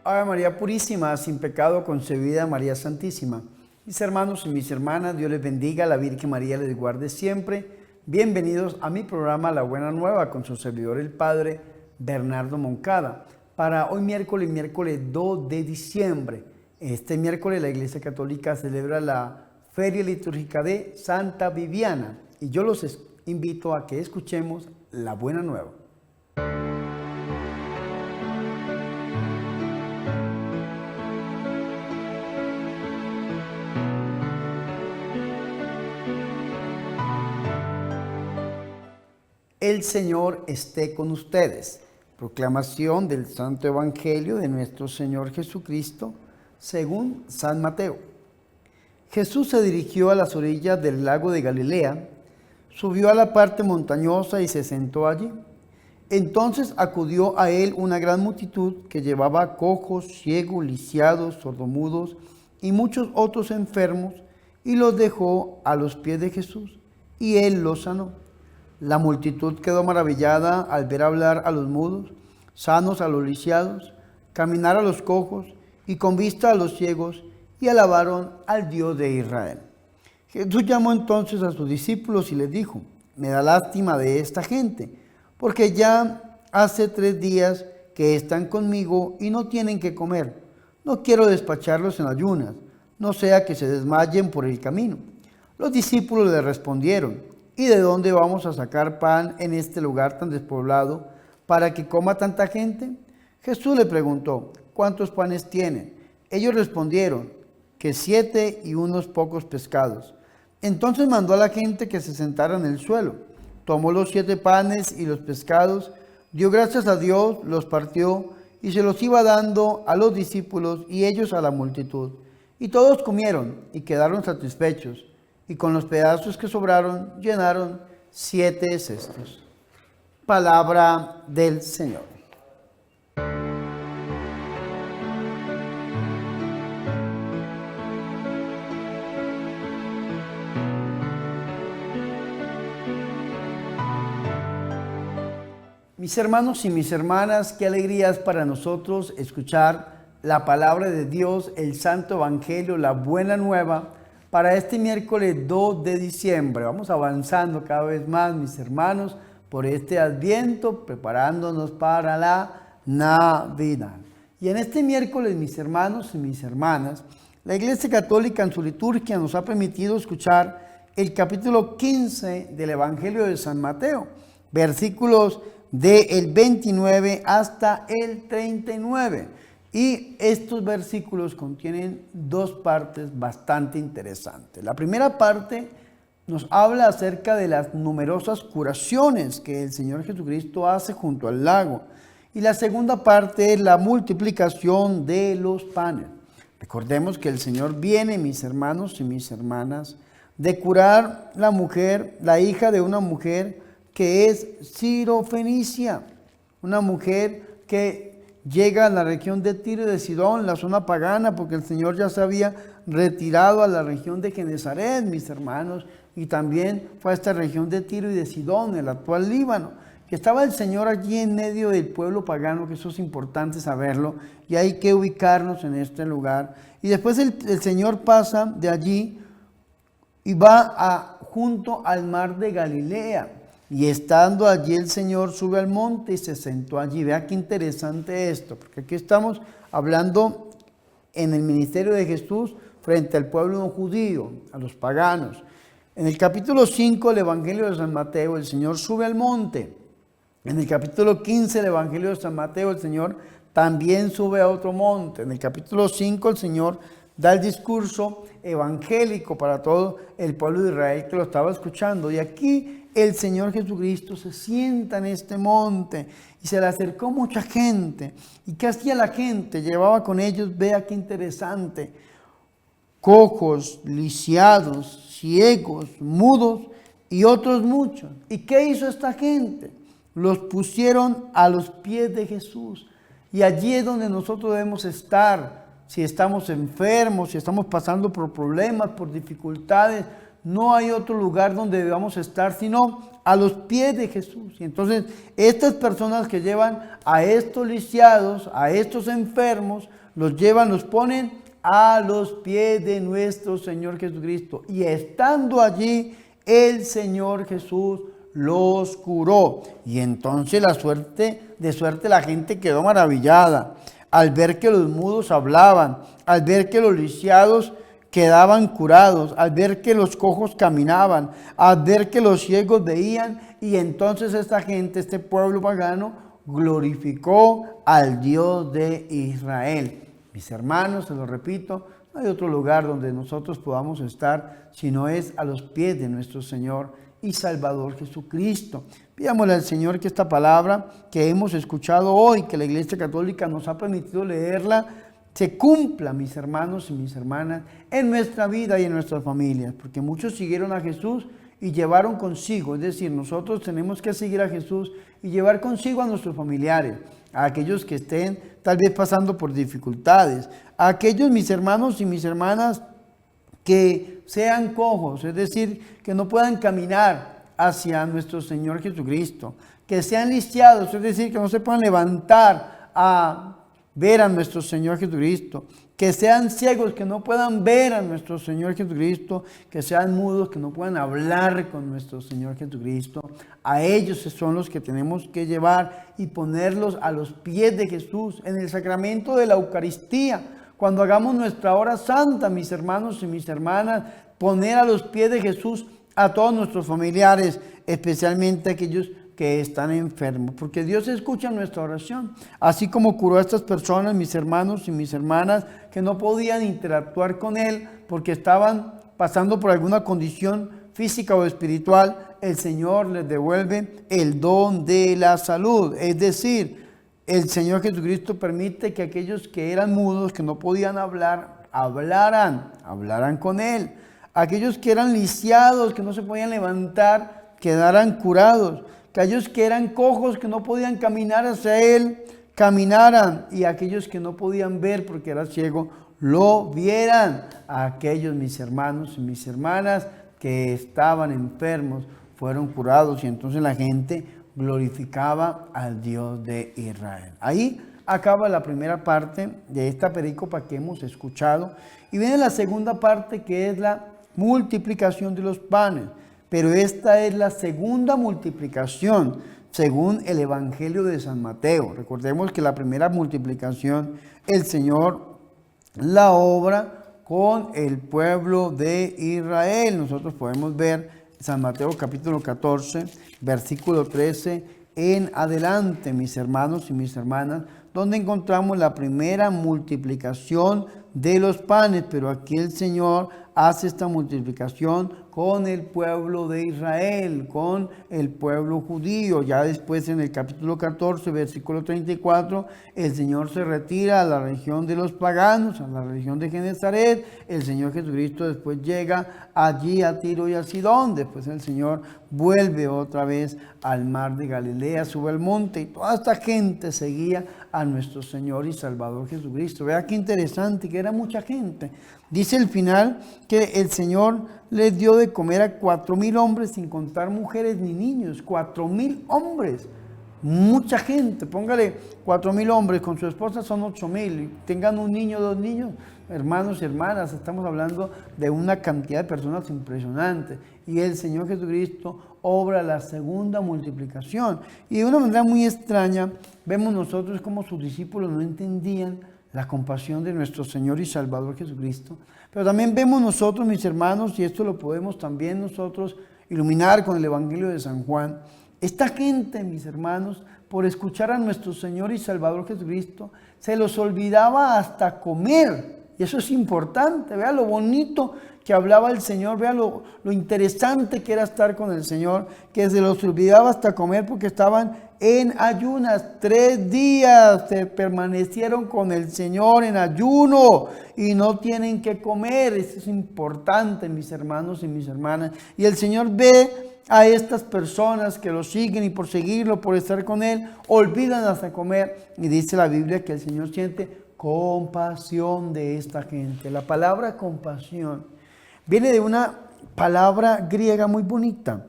Ave María Purísima, sin pecado concebida, María Santísima. Mis hermanos y mis hermanas, Dios les bendiga, la Virgen María les guarde siempre. Bienvenidos a mi programa La Buena Nueva con su servidor el Padre Bernardo Moncada. Para hoy miércoles 2 de diciembre. Este miércoles la Iglesia Católica celebra la Feria Litúrgica de Santa Viviana. Y yo los invito a que escuchemos La Buena Nueva. El Señor esté con ustedes. Proclamación del Santo Evangelio de nuestro Señor Jesucristo, según San Mateo. Jesús se dirigió a las orillas del lago de Galilea, subió a la parte montañosa y se sentó allí. Entonces acudió a él una gran multitud que llevaba cojos, ciegos, lisiados, sordomudos y muchos otros enfermos, y los dejó a los pies de Jesús, y él los sanó. La multitud quedó maravillada al ver hablar a los mudos, sanos a los lisiados, caminar a los cojos y con vista a los ciegos, y alabaron al Dios de Israel. Jesús llamó entonces a sus discípulos y les dijo: me da lástima de esta gente, porque ya hace 3 días que están conmigo y no tienen que comer. No quiero despacharlos en ayunas, no sea que se desmayen por el camino. Los discípulos le respondieron: ¿y de dónde vamos a sacar pan en este lugar tan despoblado para que coma tanta gente? Jesús le preguntó: ¿cuántos panes tienen? Ellos respondieron: que 7 y unos pocos pescados. Entonces mandó a la gente que se sentara en el suelo. Tomó los 7 panes y los pescados, dio gracias a Dios, los partió y se los iba dando a los discípulos y ellos a la multitud. Y todos comieron y quedaron satisfechos. Y con los pedazos que sobraron, llenaron 7 cestos. Palabra del Señor. Mis hermanos y mis hermanas, qué alegría es para nosotros escuchar la palabra de Dios, el Santo Evangelio, la Buena Nueva, para este miércoles 2 de diciembre. Vamos avanzando cada vez más, mis hermanos, por este Adviento, preparándonos para la Navidad. Y en este miércoles, mis hermanos y mis hermanas, la Iglesia Católica en su liturgia nos ha permitido escuchar el capítulo 15 del Evangelio de San Mateo, versículos del 29 hasta el 39. Y estos versículos contienen 2 partes bastante interesantes. La primera parte nos habla acerca de las numerosas curaciones que el Señor Jesucristo hace junto al lago. Y la segunda parte es la multiplicación de los panes. Recordemos que el Señor viene, mis hermanos y mis hermanas, de curar la mujer, la hija de una mujer que es sirofenicia, una mujer que llega a la región de Tiro y de Sidón, la zona pagana, porque el Señor ya se había retirado a la región de Genezaret, mis hermanos, y también fue a esta región de Tiro y de Sidón, el actual Líbano, que estaba el Señor allí en medio del pueblo pagano, que eso es importante saberlo, y hay que ubicarnos en este lugar. Y después el Señor pasa de allí y va junto al mar de Galilea. Y estando allí el Señor sube al monte y se sentó allí. Vea qué interesante esto, porque aquí estamos hablando en el ministerio de Jesús frente al pueblo judío, a los paganos. En el capítulo 5 del Evangelio de San Mateo, el Señor sube al monte. En el capítulo 15 del Evangelio de San Mateo, el Señor también sube a otro monte. En el capítulo 5 el Señor da el discurso evangélico para todo el pueblo de Israel que lo estaba escuchando. Y aquí el Señor Jesucristo se sienta en este monte y se le acercó mucha gente. ¿Y qué hacía la gente? Llevaba con ellos, vea qué interesante, cojos, lisiados, ciegos, mudos y otros muchos. ¿Y qué hizo esta gente? Los pusieron a los pies de Jesús. Y allí es donde nosotros debemos estar. Si estamos enfermos, si estamos pasando por problemas, por dificultades, no hay otro lugar donde debamos estar sino a los pies de Jesús. Y entonces estas personas que llevan a estos lisiados, a estos enfermos, los llevan, los ponen a los pies de nuestro Señor Jesucristo. Y estando allí, el Señor Jesús los curó. Y entonces de suerte la gente quedó maravillada al ver que los mudos hablaban, al ver que los lisiados quedaban curados, al ver que los cojos caminaban, al ver que los ciegos veían. Y entonces esta gente, este pueblo pagano, glorificó al Dios de Israel. Mis hermanos, se lo repito, no hay otro lugar donde nosotros podamos estar sino es a los pies de nuestro Señor y Salvador Jesucristo. Pidámosle al Señor que esta palabra que hemos escuchado hoy, que la Iglesia Católica nos ha permitido leerla, se cumpla, mis hermanos y mis hermanas, en nuestra vida y en nuestras familias, porque muchos siguieron a Jesús y llevaron consigo, es decir, nosotros tenemos que seguir a Jesús y llevar consigo a nuestros familiares, a aquellos que estén tal vez pasando por dificultades, a aquellos, mis hermanos y mis hermanas, que sean cojos, es decir, que no puedan caminar hacia nuestro Señor Jesucristo, que sean lisiados, es decir, que no se puedan levantar a ver a nuestro Señor Jesucristo, que sean ciegos, que no puedan ver a nuestro Señor Jesucristo, que sean mudos, que no puedan hablar con nuestro Señor Jesucristo. A ellos son los que tenemos que llevar y ponerlos a los pies de Jesús en el sacramento de la Eucaristía. Cuando hagamos nuestra hora santa, mis hermanos y mis hermanas, poner a los pies de Jesús a todos nuestros familiares, especialmente aquellos que están enfermos, porque Dios escucha nuestra oración, así como curó a estas personas, mis hermanos y mis hermanas, que no podían interactuar con Él porque estaban pasando por alguna condición física o espiritual. El Señor les devuelve el don de la salud, es decir, el Señor Jesucristo permite que aquellos que eran mudos, que no podían hablar, hablaran con Él. Aquellos que eran lisiados, que no se podían levantar, quedaran curados. Aquellos que eran cojos, que no podían caminar hacia Él, caminaran. Y aquellos que no podían ver porque era ciego, lo vieran. A aquellos, mis hermanos y mis hermanas, que estaban enfermos, fueron curados. Y entonces la gente glorificaba al Dios de Israel. Ahí acaba la primera parte de esta perícopa que hemos escuchado. Y viene la segunda parte, que es la multiplicación de los panes. Pero esta es la segunda multiplicación según el Evangelio de San Mateo. Recordemos que la primera multiplicación el Señor la obra con el pueblo de Israel. Nosotros podemos ver San Mateo capítulo 14, versículo 13 en adelante, mis hermanos y mis hermanas, donde encontramos la primera multiplicación de los panes. Pero aquí el Señor hace esta multiplicación con el pueblo de Israel, con el pueblo judío. Ya después en el capítulo 14, versículo 34, el Señor se retira a la región de los paganos, a la región de Genezaret. El Señor Jesucristo después llega allí a Tiro y a Sidón. Después el Señor vuelve otra vez al mar de Galilea, sube al monte, y toda esta gente seguía a nuestro Señor y Salvador Jesucristo. Vea qué interesante, que era mucha gente. Dice el final que el Señor les dio de comer a 4,000 hombres, sin contar mujeres ni niños. 4,000 hombres. Mucha gente. Póngale 4,000 hombres, con su esposa son 8,000. Y tengan un niño, 2 niños, hermanos y hermanas. Estamos hablando de una cantidad de personas impresionante. Y el Señor Jesucristo obra la segunda multiplicación. Y de una manera muy extraña, vemos nosotros como sus discípulos no entendían la compasión de nuestro Señor y Salvador Jesucristo. Pero también vemos nosotros, mis hermanos, y esto lo podemos también nosotros iluminar con el Evangelio de San Juan. Esta gente, mis hermanos, por escuchar a nuestro Señor y Salvador Jesucristo, se los olvidaba hasta comer. Y eso es importante. Vea lo bonito que hablaba el Señor, vea lo interesante que era estar con el Señor, que se los olvidaba hasta comer porque estaban en ayunas. 3 días se permanecieron con el Señor en ayuno y no tienen que comer. Eso es importante, mis hermanos y mis hermanas. Y el Señor ve a estas personas que lo siguen y por seguirlo, por estar con Él, olvidan hasta comer. Y dice la Biblia que el Señor siente compasión de esta gente. La palabra compasión viene de una palabra griega muy bonita.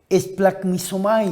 Esplagmizomai.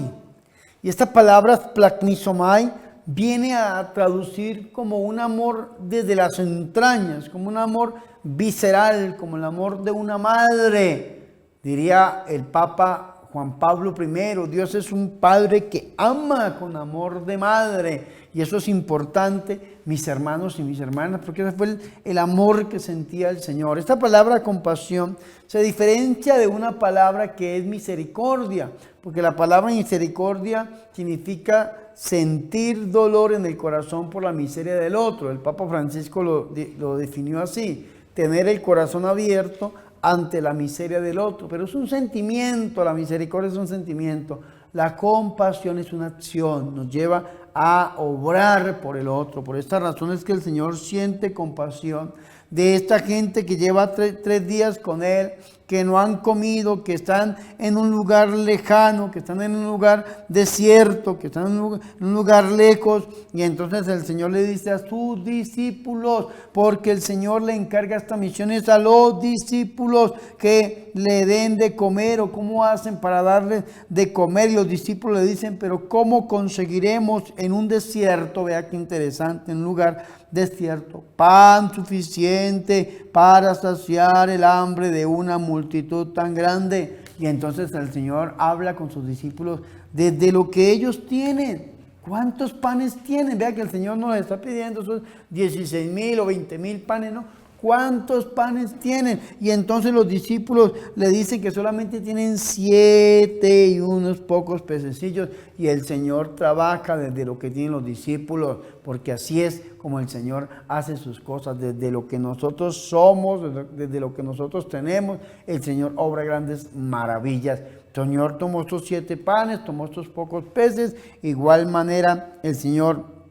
Y esta palabra esplagmizomai viene a traducir como un amor desde las entrañas, como un amor visceral, como el amor de una madre. Diría el Papa Juan Pablo I, Dios es un padre que ama con amor de madre. Y eso es importante, mis hermanos y mis hermanas, porque ese fue el amor que sentía el Señor. Esta palabra compasión se diferencia de una palabra que es misericordia, porque la palabra misericordia significa sentir dolor en el corazón por la miseria del otro. El Papa Francisco lo definió así: tener el corazón abierto ante la miseria del otro. Pero es un sentimiento, la misericordia es un sentimiento. La compasión es una acción, nos lleva a obrar por el otro. Por esta razón es que el Señor siente compasión de esta gente que lleva tres días con Él, que no han comido, que están en un lugar lejano, que están en un lugar desierto, que están en un lugar lejos. Y entonces el Señor le dice a sus discípulos, porque el Señor le encarga esta misión es a los discípulos, que le den de comer, o cómo hacen para darle de comer. Y los discípulos le dicen, pero ¿cómo conseguiremos en un desierto? Vea qué interesante, en un lugar desierto, pan suficiente para saciar el hambre de una multitud tan grande. Y entonces el Señor habla con sus discípulos desde lo que ellos tienen. ¿Cuántos panes tienen? Vea que el Señor nos está pidiendo esos 16,000 o 20,000 panes, ¿no? ¿Cuántos panes tienen? Y entonces los discípulos le dicen que solamente tienen 7 y unos pocos pececillos. Y el Señor trabaja desde lo que tienen los discípulos, porque así es como el Señor hace sus cosas. Desde lo que nosotros somos, desde lo que nosotros tenemos, el Señor obra grandes maravillas. El Señor tomó estos 7 panes, tomó estos pocos peces. Igual manera el Señor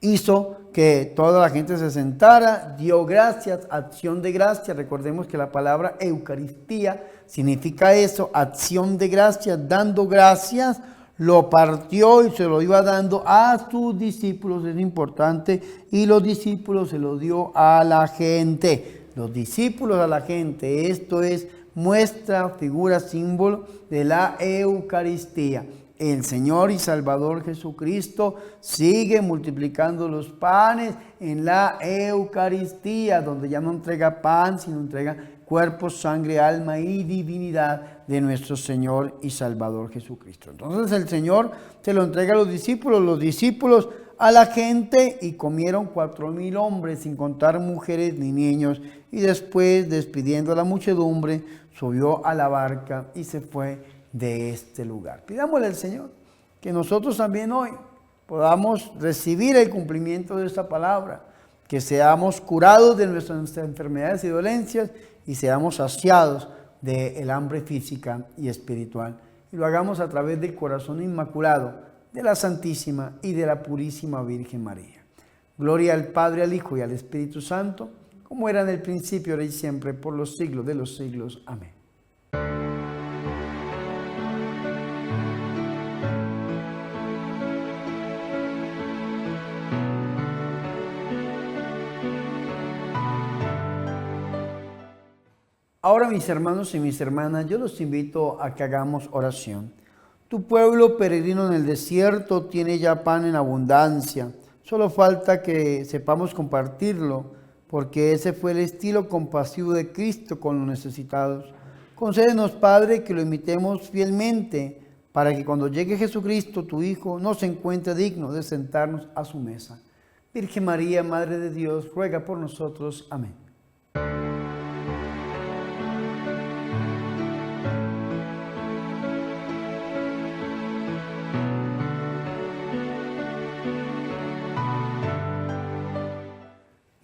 hizo que toda la gente se sentara, dio gracias, acción de gracias. Recordemos que la palabra Eucaristía significa eso, acción de gracias, dando gracias. Lo partió y se lo iba dando a sus discípulos, es importante, y los discípulos se lo dio a la gente. Los discípulos a la gente, esto es muestra, figura, símbolo de la Eucaristía. El Señor y Salvador Jesucristo sigue multiplicando los panes en la Eucaristía, donde ya no entrega pan, sino entrega cuerpo, sangre, alma y divinidad de nuestro Señor y Salvador Jesucristo. Entonces el Señor se lo entrega a los discípulos a la gente, y comieron 4,000 hombres, sin contar mujeres ni niños. Y después, despidiendo a la muchedumbre, subió a la barca y se fue de este lugar. Pidámosle al Señor que nosotros también hoy podamos recibir el cumplimiento de esta palabra, que seamos curados de nuestras enfermedades y dolencias y seamos saciados del hambre física y espiritual. Y lo hagamos a través del corazón inmaculado de la Santísima y de la Purísima Virgen María. Gloria al Padre, al Hijo y al Espíritu Santo, como era en el principio, ahora y siempre, por los siglos de los siglos. Amén. Ahora, mis hermanos y mis hermanas, yo los invito a que hagamos oración. Tu pueblo peregrino en el desierto tiene ya pan en abundancia. Solo falta que sepamos compartirlo, porque ese fue el estilo compasivo de Cristo con los necesitados. Concédenos, Padre, que lo imitemos fielmente, para que cuando llegue Jesucristo, tu Hijo, nos encuentre digno de sentarnos a su mesa. Virgen María, Madre de Dios, ruega por nosotros. Amén.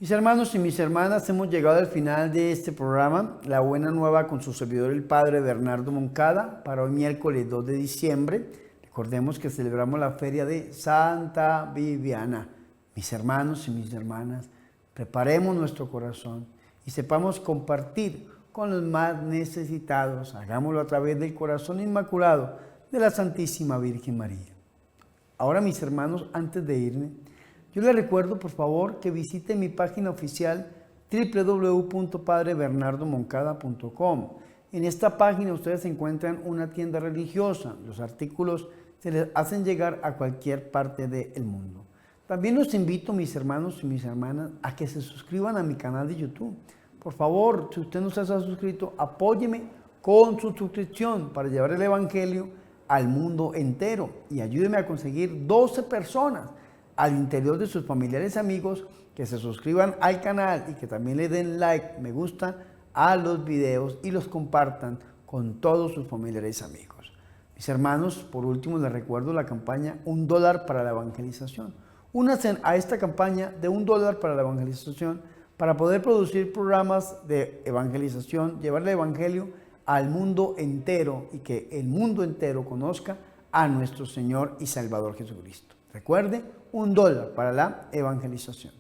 Mis hermanos y mis hermanas, hemos llegado al final de este programa, La Buena Nueva, con su servidor el Padre Bernardo Moncada, para hoy miércoles 2 de diciembre. Recordemos que celebramos la feria de Santa Viviana. Mis hermanos y mis hermanas, preparemos nuestro corazón y sepamos compartir con los más necesitados. Hagámoslo a través del corazón inmaculado de la Santísima Virgen María. Ahora, mis hermanos, antes de irme, yo les recuerdo, por favor, que visiten mi página oficial www.padrebernardomoncada.com. En esta página ustedes encuentran una tienda religiosa. Los artículos se les hacen llegar a cualquier parte del mundo. También los invito, mis hermanos y mis hermanas, a que se suscriban a mi canal de YouTube. Por favor, si usted no se ha suscrito, apóyeme con su suscripción para llevar el Evangelio al mundo entero y ayúdeme a conseguir 12 personas al interior de sus familiares y amigos que se suscriban al canal y que también le den like, me gusta a los videos y los compartan con todos sus familiares y amigos. Mis hermanos, por último les recuerdo la campaña $1 para la evangelización. Únanse a esta campaña de $1 para la evangelización para poder producir programas de evangelización, llevar el evangelio al mundo entero y que el mundo entero conozca a nuestro Señor y Salvador Jesucristo. Recuerde, $1 para la evangelización.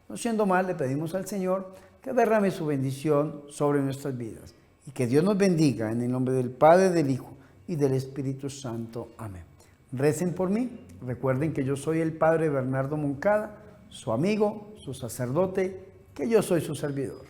No siendo más, le pedimos al Señor que derrame su bendición sobre nuestras vidas y que Dios nos bendiga en el nombre del Padre, del Hijo y del Espíritu Santo. Amén. Recen por mí. Recuerden que yo soy el Padre Bernardo Moncada, su amigo, su sacerdote, que yo soy su servidor.